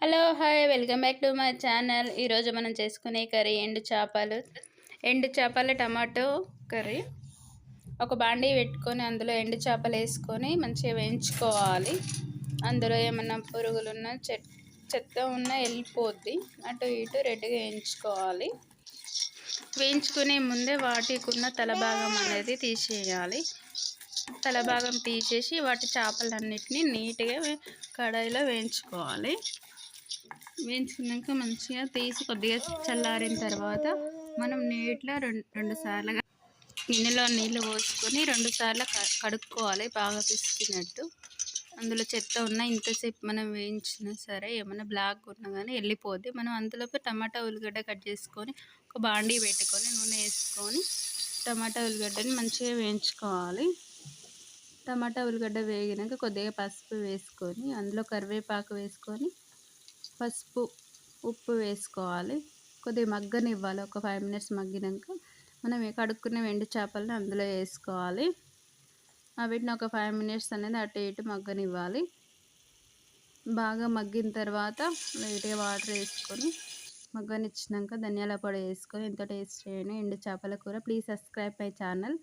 Hello hi welcome back to my channel. ఈరోజు మనం చేసుకునే కర్రీ ఎండు చేపలు టమాటో కర్రీ. ఒక బాండీ పెట్టుకొని అందులో ఎండు చేపలు వేసుకొని మంచిగా వేయించుకోవాలి. అందులో ఏమన్నా పురుగులున్నా చెత్త ఉన్నా వెళ్ళిపోద్ది. అటు ఇటు రెడ్గా వేయించుకోవాలి. వేయించుకునే ముందే వాటికి ఉన్న తలభాగం అనేది తీసేయాలి. తలభాగం తీసేసి వాటి చేపలన్నిటిని నీట్గా కడాయిలో వేయించుకోవాలి. వేయించుకున్నాక మంచిగా తీసి కొద్దిగా చల్లారిన తర్వాత మనం నీటిలో రెండు సార్లుగా గిన్నెలో నీళ్ళు పోసుకొని 2 సార్లు కడుక్కోవాలి, బాగా పిసికినట్టు. అందులో చెత్త ఉన్నా ఇంతసేపు మనం వేయించినా సరే ఏమైనా బ్లాక్ ఉన్నా కానీ వెళ్ళిపోద్ది. మనం అందులోకి టమాటా ఉల్లిగడ్డ కట్ చేసుకొని ఒక బాండీ పెట్టుకొని నూనె వేసుకొని టమాటా ఉల్లిగడ్డని మంచిగా వేయించుకోవాలి. టమాటా ఉల్లిగడ్డ వేగినాక కొద్దిగా పసుపు వేసుకొని అందులో కరివేపాకు వేసుకొని పసుపు ఉప్పు వేసుకోవాలి. కొద్దిగా మగ్గనివ్వాలి. ఒక 5 మినిట్స్ మగ్గినాక మనం కడుక్కున్న ఎండు చేపలను అందులో వేసుకోవాలి. వీటిని ఒక 5 మినిట్స్ అనేది అటు ఇటు మగ్గనివ్వాలి. బాగా మగ్గిన తర్వాత లైట్గా వాటర్ వేసుకొని మగ్గనిచ్చినాక ధనియాల పొడి వేసుకొని ఎంతో టేస్ట్ అయిన ఎండు చేపల కూర. Please subscribe my channel.